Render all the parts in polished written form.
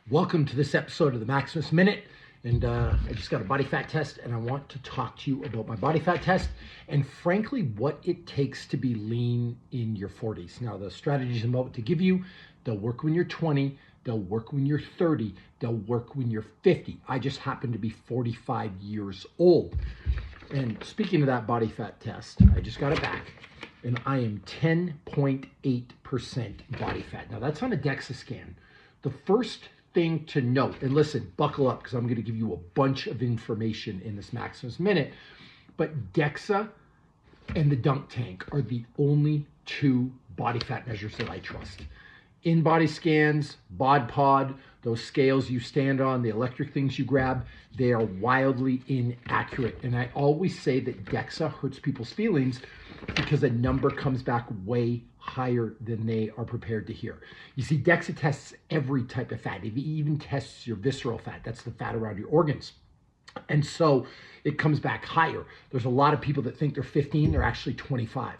Welcome to this episode of the Maximus Minute. And I just got a body fat test, and I want to talk to you about my body fat test and frankly what it takes to be lean in your 40s. Now, the strategies I'm about to give you, they'll work when you're 20, they'll work when you're 30, they'll work when you're 50. I just happen to be 45 years old. And speaking of that body fat test, I just got it back, and I am 10.8% body fat. Now, that's on a DEXA scan. The first thing to note, and listen, buckle up because I'm going to give you a bunch of information in this Maximus Minute, but DEXA and the dunk tank are the only two body fat measures that I trust. In-body scans, bod pod, those scales you stand on, the electric things you grab, they are wildly inaccurate. And I always say that DEXA hurts people's feelings because a number comes back way higher than they are prepared to hear. You see, DEXA tests every type of fat. It even tests your visceral fat. That's the fat around your organs. And so it comes back higher. There's a lot of people that think they're 15, they're actually 25.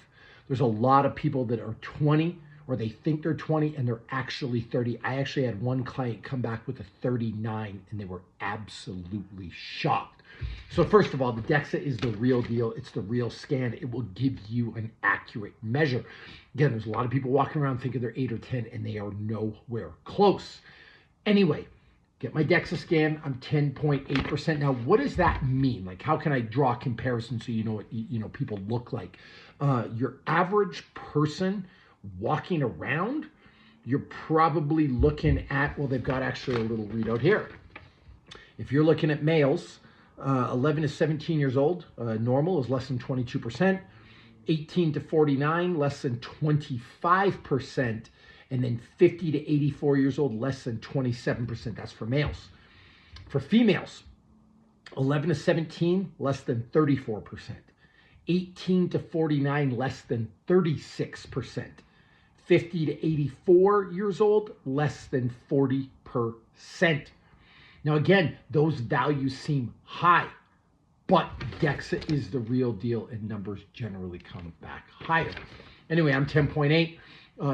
There's a lot of people that are 20 or they think they're 20 and they're actually 30. I actually had one client come back with a 39 and they were absolutely shocked. So first of all, the DEXA is the real deal. It's the real scan. It will give you an accurate measure. Again, there's a lot of people walking around thinking they're 8 or 10 and they are nowhere close. Anyway, get my DEXA scan. I'm 10.8%. Now, what does that mean? Like, how can I draw a comparison so you know what people look like? Your average person walking around, you're probably looking at, well, they've got actually a little readout here. If you're looking at males, 11 to 17 years old, normal is less than 22%, 18 to 49, less than 25%, and then 50 to 84 years old, less than 27%. That's for males. For females, 11 to 17, less than 34%, 18 to 49, less than 36%, 50 to 84 years old, less than 40%. Now, again, those values seem high, but DEXA is the real deal and numbers generally come back higher. Anyway, I'm 10.8.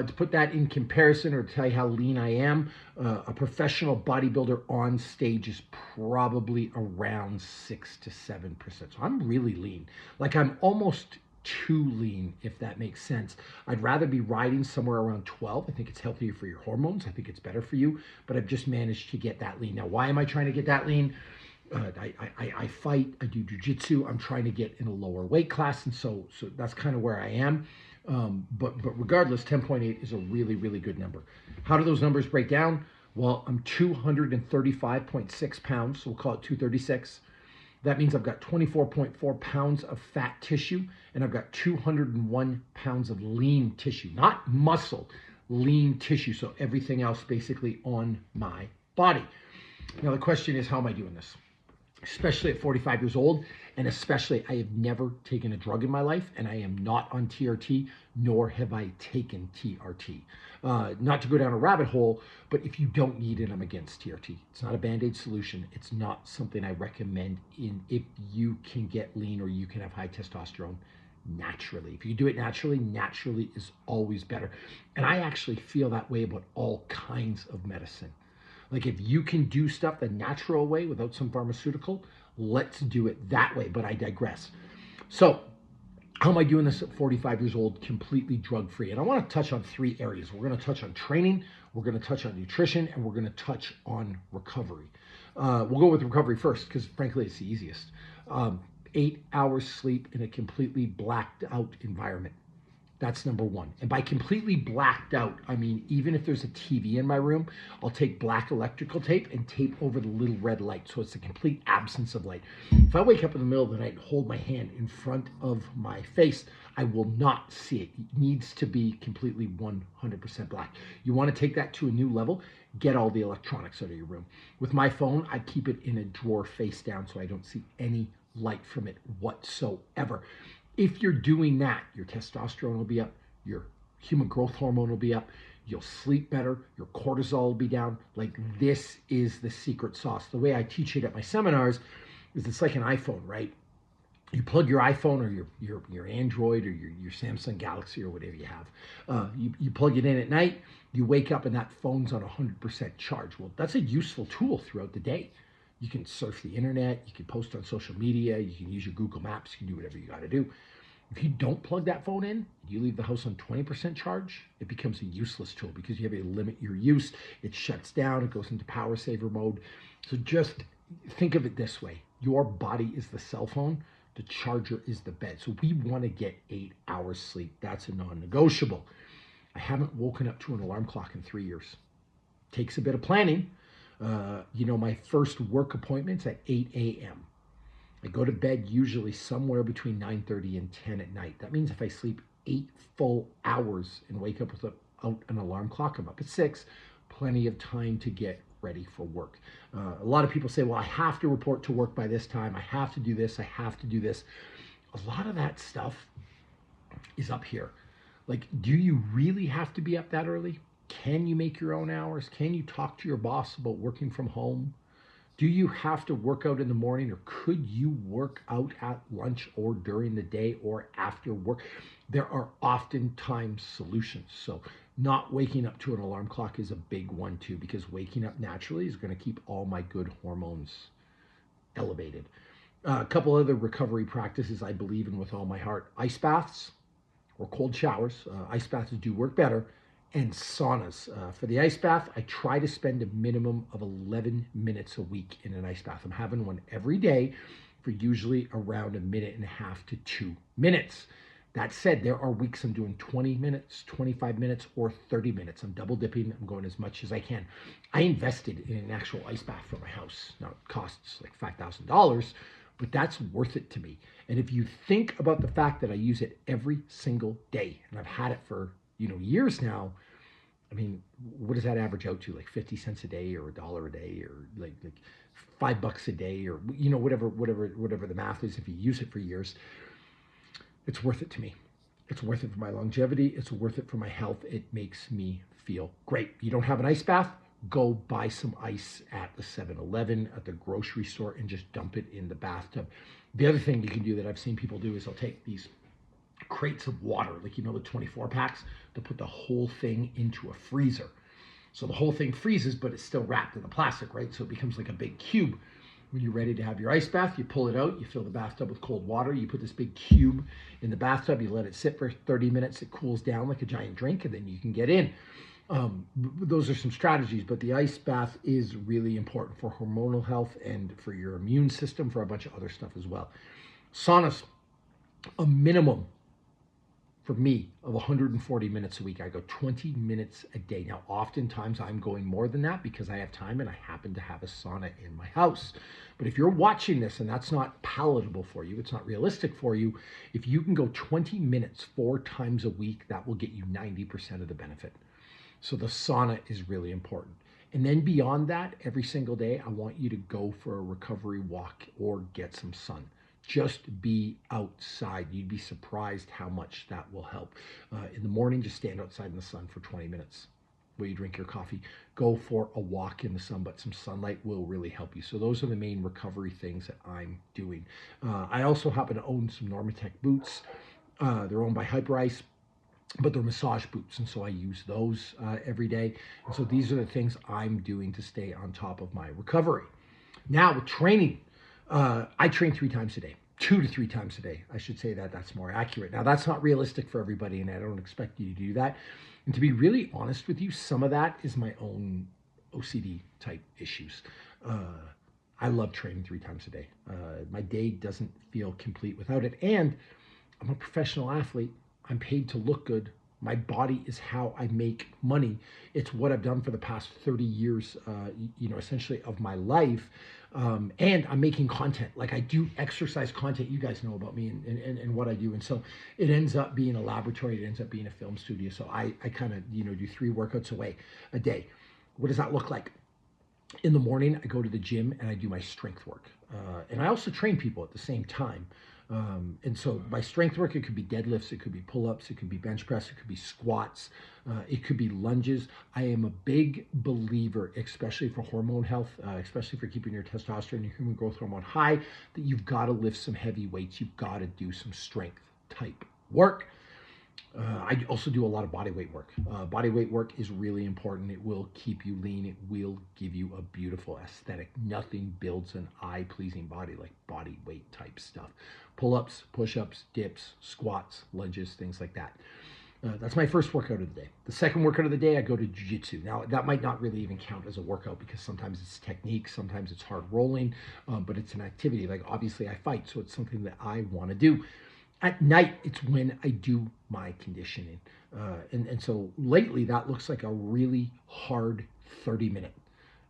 To put that in comparison or to tell you how lean I am, a professional bodybuilder on stage is probably around 6 to 7%. So I'm really lean. Like, I'm almost too lean, if that makes sense. I'd rather be riding somewhere around 12. I think it's healthier for your hormones. I think it's better for you, but I've just managed to get that lean. Now, why am I trying to get that lean? I fight, I do jujitsu. I'm trying to get in a lower weight class, and so that's kind of where I am. But regardless, 10.8 is a really, really good number. How do those numbers break down? Well, I'm 235.6 pounds, so we'll call it 236. That means I've got 24.4 pounds of fat tissue, and I've got 201 pounds of lean tissue, not muscle, lean tissue. So everything else basically on my body. Now, the question is, how am I doing this? Especially at 45 years old, and especially I have never taken a drug in my life, and I am not on TRT, nor have I taken TRT. Not to go down a rabbit hole, but if you don't need it, I'm against TRT. It's not a Band-Aid solution. It's not something I recommend if you can get lean or you can have high testosterone naturally. If you do it naturally is always better. And I actually feel that way about all kinds of medicine. Like, if you can do stuff the natural way without some pharmaceutical, let's do it that way. But I digress. So, how am I doing this at 45 years old, completely drug-free? And I want to touch on 3 areas. We're going to touch on training, we're going to touch on nutrition, and we're going to touch on recovery. We'll go with recovery first because, frankly, it's the easiest. 8 hours sleep in a completely blacked out environment. That's number one. And by completely blacked out, I mean, even if there's a TV in my room, I'll take black electrical tape and tape over the little red light. So it's a complete absence of light. If I wake up in the middle of the night and hold my hand in front of my face, I will not see it. It needs to be completely 100% black. You want to take that to a new level, get all the electronics out of your room. With my phone, I keep it in a drawer face down so I don't see any light from it whatsoever. If you're doing that, your testosterone will be up, your human growth hormone will be up, you'll sleep better, your cortisol will be down. Like, this is the secret sauce. The way I teach it at my seminars is it's like an iPhone, right? You plug your iPhone or your Android or your Samsung Galaxy or whatever you have. You plug it in at night, You wake up and that phone's on 100% charge. Well, that's a useful tool throughout the day. You can surf the internet, you can post on social media, you can use your Google Maps, you can do whatever you got to do. If you don't plug that phone in, you leave the house on 20% charge, it becomes a useless tool because you have to limit your use. It shuts down, it goes into power saver mode. So just think of it this way. Your body is the cell phone, the charger is the bed. So we want to get 8 hours sleep. That's a non-negotiable. I haven't woken up to an alarm clock in 3 years. Takes a bit of planning. My first work appointment's at 8 a.m. I go to bed usually somewhere between 9:30 and 10 at night. That means if I sleep 8 full hours and wake up without an alarm clock, I'm up at 6, plenty of time to get ready for work. A lot of people say, well, I have to report to work by this time. I have to do this. I have to do this. A lot of that stuff is up here. Like, do you really have to be up that early? Can you make your own hours? Can you talk to your boss about working from home? Do you have to work out in the morning, or could you work out at lunch or during the day or after work? There are oftentimes solutions. So not waking up to an alarm clock is a big one too, because waking up naturally is going to keep all my good hormones elevated. A couple other recovery practices I believe in with all my heart: ice baths or cold showers. Ice baths do work better. And saunas. For the ice bath, I try to spend a minimum of 11 minutes a week in an ice bath. I'm having one every day for usually around 1.5 to 2 minutes. That said, there are weeks I'm doing 20 minutes, 25 minutes, or 30 minutes. I'm double dipping. I'm going as much as I can. I invested in an actual ice bath for my house. Now, it costs like $5,000, but that's worth it to me. And if you think about the fact that I use it every single day, and I've had it for years now, I mean, what does that average out to? Like 50 cents a day, or $1 a day, or like $5 a day, or whatever the math is. If you use it for years, it's worth it to me. It's worth it for my longevity. It's worth it for my health. It makes me feel great. You don't have an ice bath? Go buy some ice at the 7-Eleven, at the grocery store, and just dump it in the bathtub. The other thing you can do that I've seen people do is they'll take these crates of water, like the 24 packs, to put the whole thing into a freezer. So the whole thing freezes, but it's still wrapped in the plastic, right? So it becomes like a big cube. When you're ready to have your ice bath, you pull it out, you fill the bathtub with cold water, you put this big cube in the bathtub, you let it sit for 30 minutes, it cools down like a giant drink, and then you can get in. Those are some strategies, but the ice bath is really important for hormonal health and for your immune system, for a bunch of other stuff as well. Saunas, a minimum for me of 140 minutes a week. I go 20 minutes a day. Now, oftentimes I'm going more than that because I have time and I happen to have a sauna in my house. But if you're watching this and that's not palatable for you, it's not realistic for you, if you can go 20 minutes 4 times a week, that will get you 90% of the benefit. So the sauna is really important. And then beyond that, every single day, I want you to go for a recovery walk or get some sun. Just be outside. You'd be surprised how much that will help. In the morning, just stand outside in the sun for 20 minutes while you drink your coffee. Go for a walk in the sun, but some sunlight will really help you. So those are the main recovery things that I'm doing. I also happen to own some Normatec boots. They're owned by Hyperice, but they're massage boots, and so I use those every day. And so these are the things I'm doing to stay on top of my recovery. Now, with training, I train 3 times a day, 2 to 3 times a day. I should say that that's more accurate. Now, that's not realistic for everybody, and I don't expect you to do that. And to be really honest with you, some of that is my own OCD type issues. I love training 3 times a day. My day doesn't feel complete without it. And I'm a professional athlete. I'm paid to look good. My body is how I make money. It's what I've done for the past 30 years, essentially of my life. And I'm making content. Like, I do exercise content. You guys know about me and what I do. And so it ends up being a laboratory. It ends up being a film studio. So I kind of, do 3 workouts a day. What does that look like? In the morning, I go to the gym and I do my strength work. And I also train people at the same time. And so my strength work, it could be deadlifts, it could be pull-ups, it could be bench press, it could be squats, it could be lunges. I am a big believer, especially for hormone health, especially for keeping your testosterone and your human growth hormone high, that you've got to lift some heavy weights. You've got to do some strength type work. I also do a lot of body weight work. Body weight work is really important. It will keep you lean. It will give you a beautiful aesthetic. Nothing builds an eye-pleasing body like body weight type stuff. Pull-ups, push-ups, dips, squats, lunges, things like that. That's my first workout of the day. The second workout of the day, I go to jiu-jitsu. Now, that might not really even count as a workout because sometimes it's technique, sometimes it's hard rolling, but it's an activity. Like, obviously, I fight, so it's something that I want to do. At night, it's when I do my conditioning. And so lately, that looks like a really hard 30-minute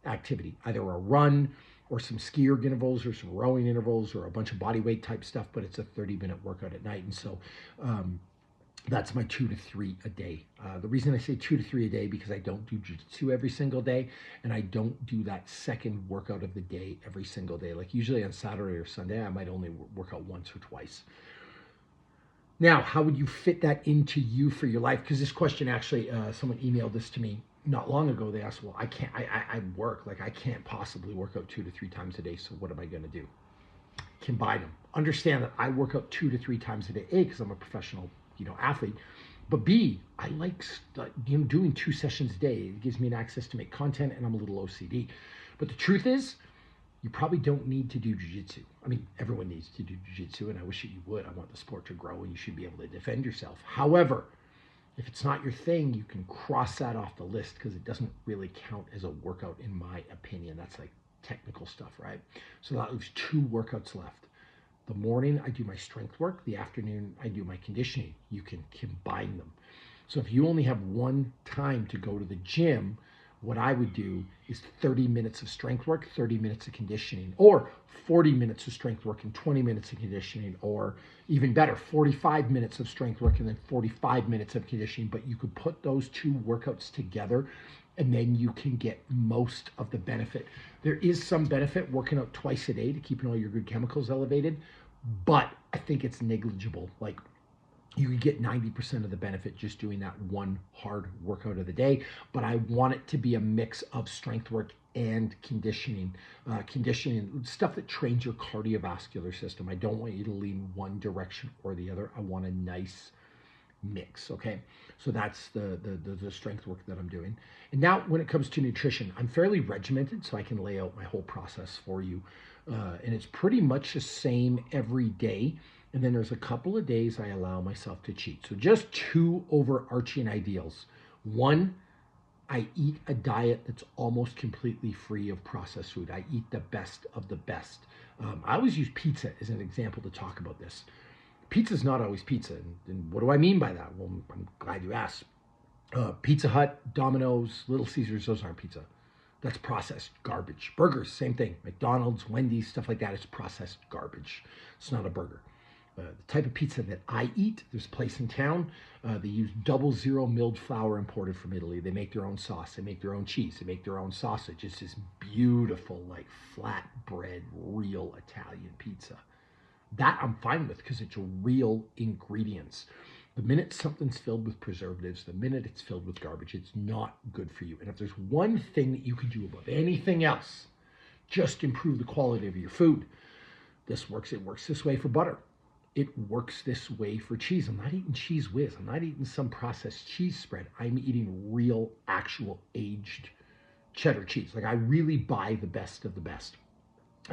activity, either a run or some ski erg intervals or some rowing intervals or a bunch of body weight type stuff, but it's a 30-minute workout at night. And so that's my 2 to 3 a day. The reason I say 2 to 3 a day because I don't do jiu-jitsu every single day, and I don't do that second workout of the day every single day. Like usually on Saturday or Sunday, I might only work out once or twice. Now, how would you fit that into you for your life? Because this question actually, someone emailed this to me not long ago. They asked, well, I work, like I can't possibly work out 2 to 3 times a day. So what am I going to do? Combine them. Understand that I work out 2 to 3 times a day, A, because I'm a professional, athlete, but B, I like, doing 2 sessions a day. It gives me an access to make content, and I'm a little OCD. But the truth is, you probably don't need to do jiu-jitsu. I mean, everyone needs to do jiu-jitsu, and I wish that you would. I want the sport to grow, and you should be able to defend yourself. However, if it's not your thing, you can cross that off the list because it doesn't really count as a workout, in my opinion. That's like technical stuff, right? So that leaves 2 workouts left. The morning, I do my strength work. The afternoon, I do my conditioning. You can combine them. So if you only have one time to go to the gym, what I would do is 30 minutes of strength work, 30 minutes of conditioning, or 40 minutes of strength work and 20 minutes of conditioning, or even better, 45 minutes of strength work and then 45 minutes of conditioning. But you could put those 2 workouts together and then you can get most of the benefit. There is some benefit working out twice a day to keeping all your good chemicals elevated, but I think it's negligible. Like, you could get 90% of the benefit just doing that one hard workout of the day. But I want it to be a mix of strength work and conditioning, stuff that trains your cardiovascular system. I don't want you to lean one direction or the other. I want a nice mix. Okay, so that's the strength work that I'm doing. And now when it comes to nutrition, I'm fairly regimented, so I can lay out my whole process for you, and it's pretty much the same every day. And then there's a couple of days I allow myself to cheat. So just 2 overarching ideals. 1, I eat a diet that's almost completely free of processed food. I eat the best of the best. I always use pizza as an example to talk about this. Pizza is not always pizza. And what do I mean by that? Well, I'm glad you asked. Pizza Hut, Domino's, Little Caesars, those aren't pizza. That's processed garbage. Burgers, same thing. McDonald's, Wendy's, stuff like that is processed garbage. It's not a burger. The type of pizza that I eat, there's a place in town, they use 00 milled flour imported from Italy. They make their own sauce, they make their own cheese, they make their own sausage. It's this beautiful, like flatbread, real Italian pizza. That I'm fine with because it's real ingredients. The minute something's filled with preservatives, the minute it's filled with garbage, it's not good for you. And if there's one thing that you can do above anything else, just improve the quality of your food. This works. It works this way for butter. It works this way for cheese. I'm not eating cheese whiz. I'm not eating some processed cheese spread. I'm eating real, actual aged cheddar cheese. Like, I really buy the best of the best.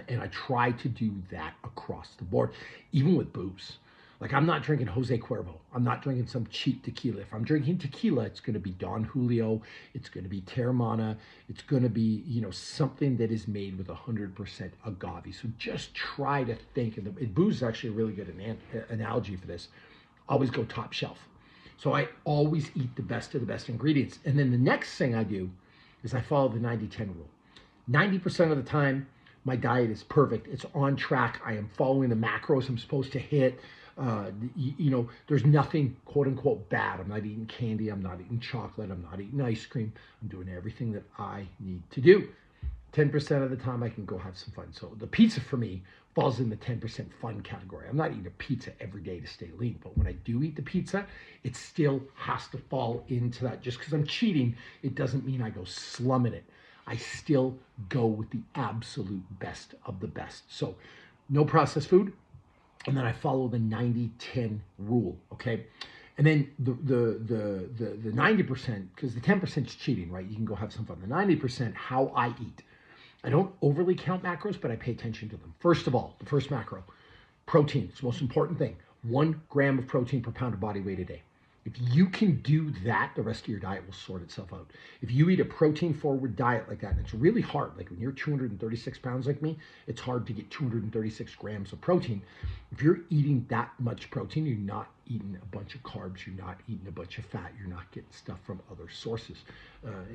And I try to do that across the board, even with booze. Like, I'm not drinking Jose Cuervo. I'm not drinking some cheap tequila. If I'm drinking tequila, it's going to be Don Julio. It's going to be Teremana. It's going to be, something that is made with 100% agave. So just try to think. And booze is actually a really good analogy for this. Always go top shelf. So I always eat the best of the best ingredients. And then the next thing I do is I follow the 90-10 rule. 90% of the time, my diet is perfect. It's on track. I am following the macros I'm supposed to hit. There's nothing quote unquote bad. I'm not eating candy. I'm not eating chocolate. I'm not eating ice cream. I'm doing everything that I need to do. 10% of the time I can go have some fun. So the pizza for me falls in the 10% fun category. I'm not eating a pizza every day to stay lean, but when I do eat the pizza, it still has to fall into that. Just because I'm cheating, it doesn't mean I go slumming it. I still go with the absolute best of the best. So no processed food. And then I follow the 90-10 rule, okay? And then the 90%, because the 10% is cheating, right? You can go have some fun. The 90%, how I eat. I don't overly count macros, but I pay attention to them. First of all, the first macro, protein. It's the most important thing. 1 gram of protein per pound of body weight a day. If you can do that, the rest of your diet will sort itself out. If you eat a protein forward diet like that, and it's really hard, like when you're 236 pounds like me, it's hard to get 236 grams of protein. If you're eating that much protein, you're not eating a bunch of carbs, you're not eating a bunch of fat, you're not getting stuff from other sources.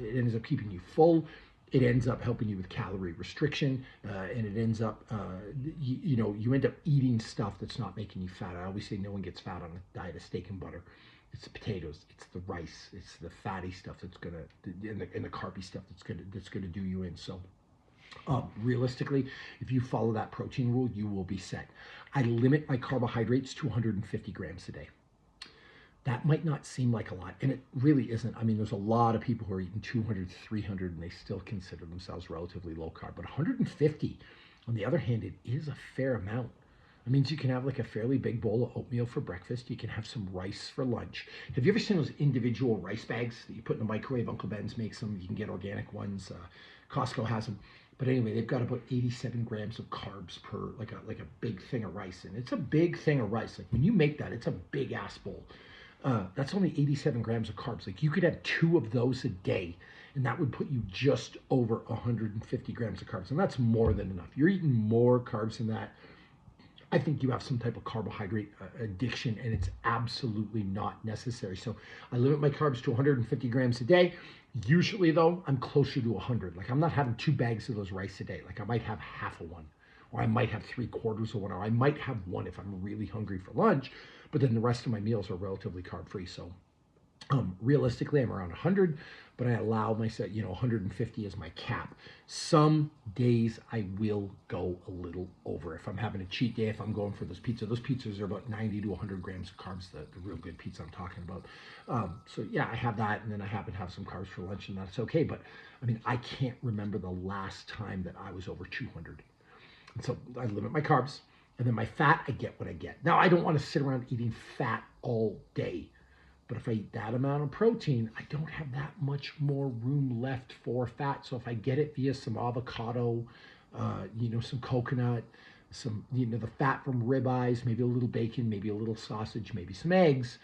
It ends up keeping you full. It ends up helping you with calorie restriction, and it ends up, you end up eating stuff that's not making you fat. I always say no one gets fat on a diet of steak and butter. It's the potatoes, it's the rice, it's the fatty stuff that's gonna, and the carby stuff that's gonna do you in. So, realistically, if you follow that protein rule, you will be set. I limit my carbohydrates to 150 grams a day. That might not seem like a lot, and it really isn't. I mean, there's a lot of people who are eating 200, 300, and they still consider themselves relatively low carb. But 150, on the other hand, it is a fair amount. It means you can have like a fairly big bowl of oatmeal for breakfast. You can have some rice for lunch. Have you ever seen those individual rice bags that you put in the microwave? Uncle Ben's makes them. You can get organic ones. Costco has them. But anyway, they've got about 87 grams of carbs per, like a big thing of rice. And it's a big thing of rice. Like when you make that, it's a big ass bowl. That's only 87 grams of carbs. Like you could have 2 of those a day, and that would put you just over 150 grams of carbs. And that's more than enough. You're eating more carbs than that. I think you have some type of carbohydrate addiction, and it's absolutely not necessary. So I limit my carbs to 150 grams a day. Usually, though, I'm closer to 100. Like I'm not having 2 bags of those rice a day. Like I might have half of one, or I might have 3/4 of one, or I might have one if I'm really hungry for lunch. But then the rest of my meals are relatively carb-free. So realistically, I'm around 100, but I allow myself, 150 as my cap. Some days I will go a little over. If I'm having a cheat day, if I'm going for those pizzas are about 90 to 100 grams of carbs, the real good pizza I'm talking about. So yeah, I have that, and then I happen to have some carbs for lunch, and that's okay. But I mean, I can't remember the last time that I was over 200. And so I limit my carbs, and then my fat, I get what I get. Now, I don't want to sit around eating fat all day. But if I eat that amount of protein, I don't have that much more room left for fat. So if I get it via some avocado, some coconut, some, the fat from ribeyes, maybe a little bacon, maybe a little sausage, maybe some eggs,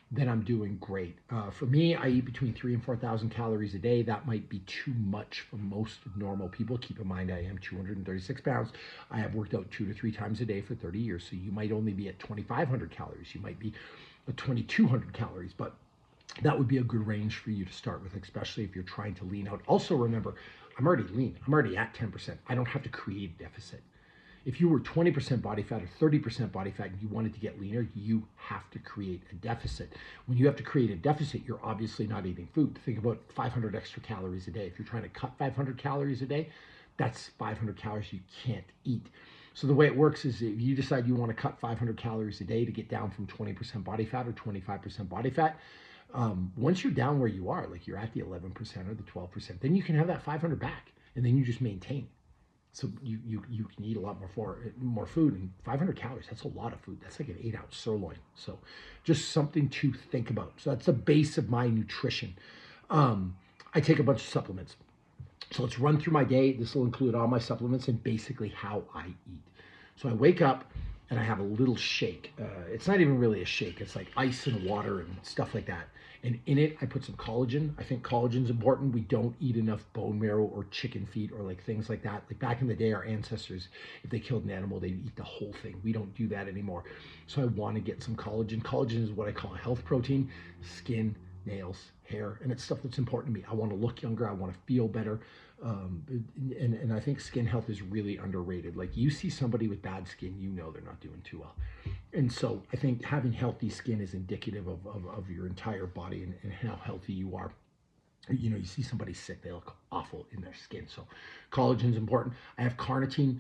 then I'm doing great. For me, I eat between 3,000 and 4,000 calories a day. That might be too much for most normal people. Keep in mind, I am 236 pounds. I have worked out 2 to 3 times a day for 30 years. So you might only be at 2,500 calories. You might be 2,200 calories, but that would be a good range for you to start with, especially if you're trying to lean out. Also remember, I'm already lean. I'm already at 10%. I don't have to create a deficit. If you were 20% body fat or 30% body fat and you wanted to get leaner, you have to create a deficit. When you have to create a deficit, you're obviously not eating food. Think about 500 extra calories a day. If you're trying to cut 500 calories a day, that's 500 calories you can't eat. So the way it works is if you decide you want to cut 500 calories a day to get down from 20% body fat or 25% body fat, once you're down where you are, like you're at the 11% or the 12%, then you can have that 500 back, and then you just maintain. So you can eat a lot more food, and 500 calories, that's a lot of food. That's like an 8-ounce sirloin. So just something to think about. So that's the base of my nutrition. I take a bunch of supplements. So let's run through my day. This will include all my supplements and basically how I eat. So I wake up and I have a little shake. It's not even really a shake. It's like ice and water and stuff like that. And in it, I put some collagen. I think collagen's important. We don't eat enough bone marrow or chicken feet or like things like that. Like back in the day, our ancestors, if they killed an animal, they'd eat the whole thing. We don't do that anymore. So I want to get some collagen. Collagen is what I call a health protein. Skin, nails, hair, and it's stuff that's important to me. I want to look younger. I want to feel better. And I think skin health is really underrated. Like you see somebody with bad skin, you know they're not doing too well. And so I think having healthy skin is indicative of your entire body and how healthy you are. You see somebody sick, they look awful in their skin. So collagen is important. I have carnitine.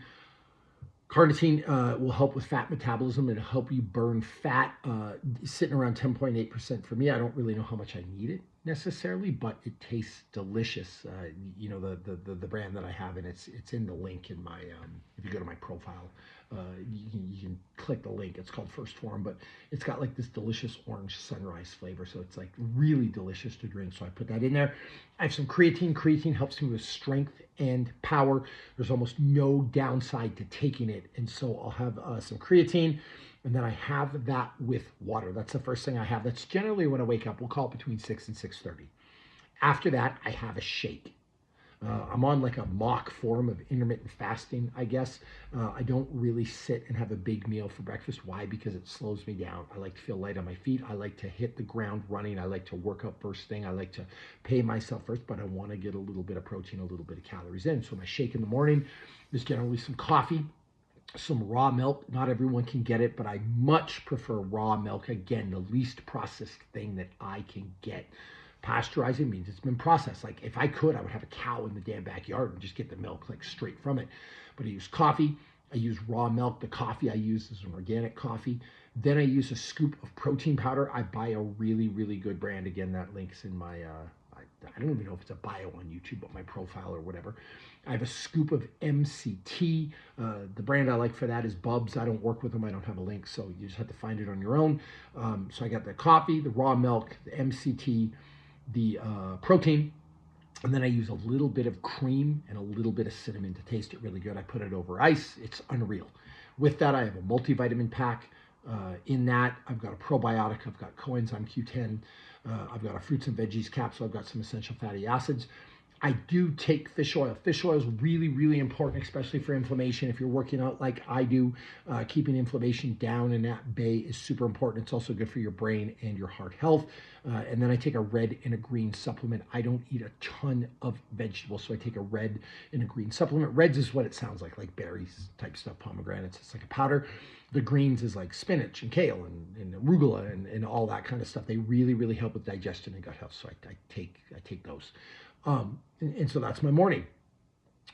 Carnitine will help with fat metabolism and help you burn fat, sitting around 10.8% for me. I don't really know how much I need it. necessarily, but it tastes delicious. You know, the brand that I have, and it's in the link in my if you go to my profile, you can click the link. It's called First Form, but it's got like this delicious orange sunrise flavor, so it's like really delicious to drink. So I put that in there. I have some creatine. Creatine helps me with strength and power. There's almost no downside to taking it, and so I'll have some creatine. And then I have that with water. That's the first thing I have. That's generally when I wake up. We'll call it between 6 and 6:30. After that, I have a shake. I'm on like a mock form of intermittent fasting, I guess. I don't really sit and have a big meal for breakfast. Why? Because it slows me down. I like to feel light on my feet. I like to hit the ground running. I like to work out first thing. I like to pay myself first, but I want to get a little bit of protein, a little bit of calories in. So my shake in the morning is generally some coffee, some raw milk. Not everyone can get it, but I much prefer raw milk. Again, the least processed thing that I can get. Pasteurizing means it's been processed. Like if I could, I would have a cow in the damn backyard and just get the milk like straight from it. But I use coffee. I use raw milk. The coffee I use is an organic coffee. Then I use a scoop of protein powder. I buy a really, really good brand. Again, that link's in my I don't even know if it's a bio on YouTube, but my profile or whatever. I have a scoop of MCT. The brand I like for that is Bubs. I don't work with them. I don't have a link, so you just have to find it on your own. So I got the coffee, the raw milk, the MCT, the protein, and then I use a little bit of cream and a little bit of cinnamon to taste it really good. I put it over ice. It's unreal. With that, I have a multivitamin pack. In that, I've got a probiotic. I've got coenzyme Q10. I've got a fruits and veggies capsule. I've got some essential fatty acids. I do take fish oil. Fish oil is really, really important, especially for inflammation. If you're working out like I do, keeping inflammation down and at bay is super important. It's also good for your brain and your heart health. And then I take a red and a green supplement. I don't eat a ton of vegetables, so I take a red and a green supplement. Reds is what it sounds like berries type stuff, pomegranates. It's like a powder. The greens is like spinach and kale and arugula and all that kind of stuff. They really, really help with digestion and gut health, so I take those. And so that's my morning.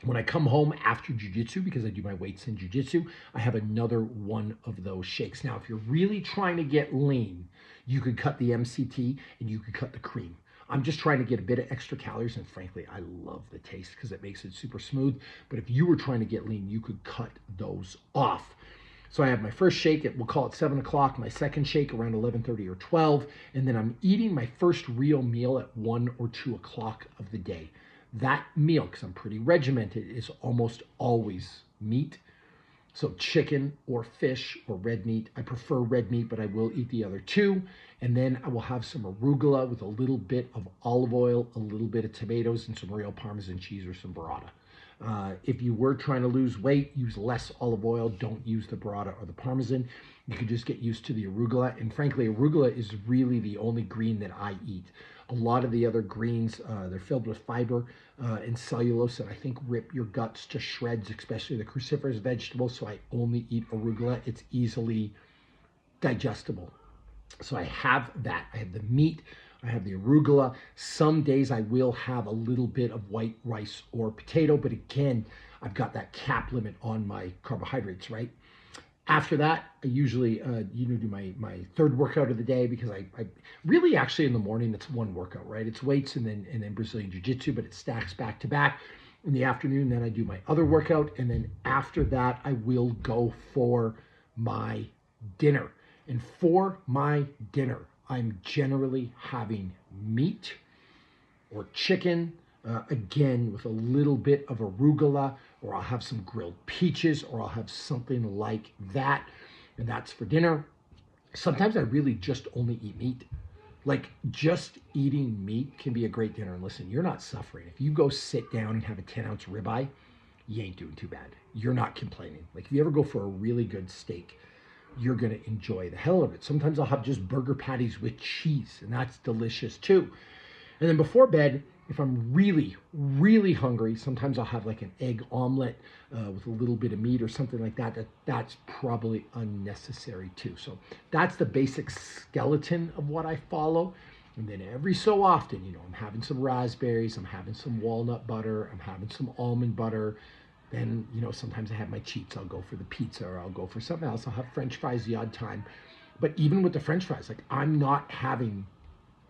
When I come home after jiu-jitsu, because I do my weights in jiu-jitsu, I have another one of those shakes. Now, if you're really trying to get lean, you could cut the MCT and you could cut the cream. I'm just trying to get a bit of extra calories, and frankly, I love the taste because it makes it super smooth. But if you were trying to get lean, you could cut those off. So I have my first shake at, we'll call it 7 o'clock, my second shake around 11:30 or 12, and then I'm eating my first real meal at 1 or 2 o'clock of the day. That meal, because I'm pretty regimented, is almost always meat. So chicken or fish or red meat. I prefer red meat, but I will eat the other two. And then I will have some arugula with a little bit of olive oil, a little bit of tomatoes, and some real Parmesan cheese or some burrata. If you were trying to lose weight, use less olive oil. Don't use the burrata or the Parmesan. You can just get used to the arugula. And frankly, arugula is really the only green that I eat. A lot of the other greens, they're filled with fiber and cellulose that I think rip your guts to shreds, especially the cruciferous vegetables. So I only eat arugula. It's easily digestible. So I have that. I have the meat. I have the arugula. Some days I will have a little bit of white rice or potato, but again, I've got that cap limit on my carbohydrates, right? After that, I usually do my third workout of the day, because I really actually in the morning it's one workout, right? It's weights and then Brazilian Jiu-Jitsu, but it stacks back to back. In the afternoon, then I do my other workout, and then after that I will go for my dinner. And for my dinner, I'm generally having meat or chicken, again, with a little bit of arugula, or I'll have some grilled peaches, or I'll have something like that. And that's for dinner. Sometimes I really just only eat meat. Like, just eating meat can be a great dinner. And listen, you're not suffering. If you go sit down and have a 10-ounce ribeye, you ain't doing too bad. You're not complaining. Like, if you ever go for a really good steak, you're going to enjoy the hell of it. Sometimes I'll have just burger patties with cheese, and that's delicious too. And then before bed, if I'm really, really hungry, sometimes I'll have like an egg omelet with a little bit of meat or something like that. That's probably unnecessary too. So that's the basic skeleton of what I follow. And then every so often, I'm having some raspberries, I'm having some walnut butter, I'm having some almond butter. Then, sometimes I have my cheats. I'll go for the pizza, or I'll go for something else. I'll have French fries the odd time. But even with the French fries, like, I'm not having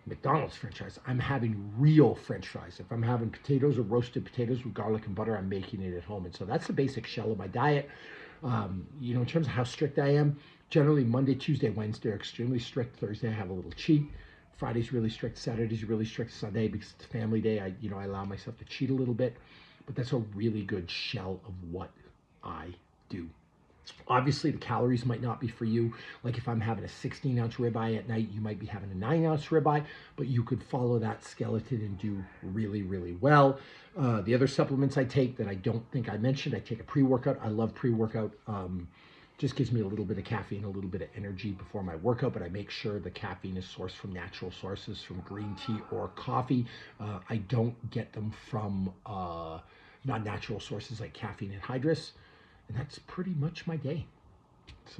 McDonald's French fries. I'm having real French fries. If I'm having potatoes or roasted potatoes with garlic and butter, I'm making it at home. And so that's the basic shell of my diet. In terms of how strict I am, generally Monday, Tuesday, Wednesday are extremely strict. Thursday, I have a little cheat. Friday's really strict. Saturday's really strict. Sunday, because it's family day, I allow myself to cheat a little bit. But that's a really good shell of what I do. Obviously, the calories might not be for you. Like if I'm having a 16-ounce ribeye at night, you might be having a 9-ounce ribeye, but you could follow that skeleton and do really, really well. The other supplements I take that I don't think I mentioned, I take a pre-workout. I love pre-workout. Just gives me a little bit of caffeine, a little bit of energy before my workout, but I make sure the caffeine is sourced from natural sources, from green tea or coffee. I don't get them from non-natural sources like caffeine and hydrous. And that's pretty much my day. It's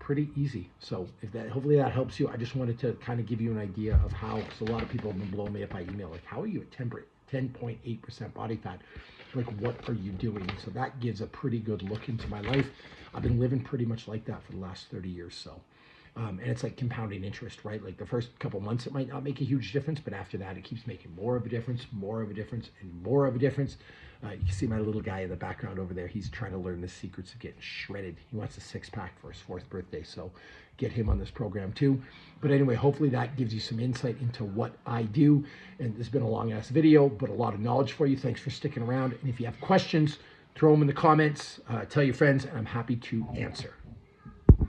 pretty easy. So hopefully that helps you. I just wanted to kind of give you an idea of how, because a lot of people have been blowing me up by email, like, how are you at 10.8% body fat? Like, what are you doing? So that gives a pretty good look into my life. I've been living pretty much like that for the last 30 years. So, and it's like compounding interest, right? Like the first couple months, it might not make a huge difference, but after that, it keeps making more of a difference, more of a difference, and more of a difference. You can see my little guy in the background over there. He's trying to learn the secrets of getting shredded. He wants a 6-pack for his 4th birthday, so get him on this program too. But anyway, hopefully that gives you some insight into what I do. And this has been a long-ass video, but a lot of knowledge for you. Thanks for sticking around. And if you have questions, throw them in the comments. Tell your friends, and I'm happy to answer.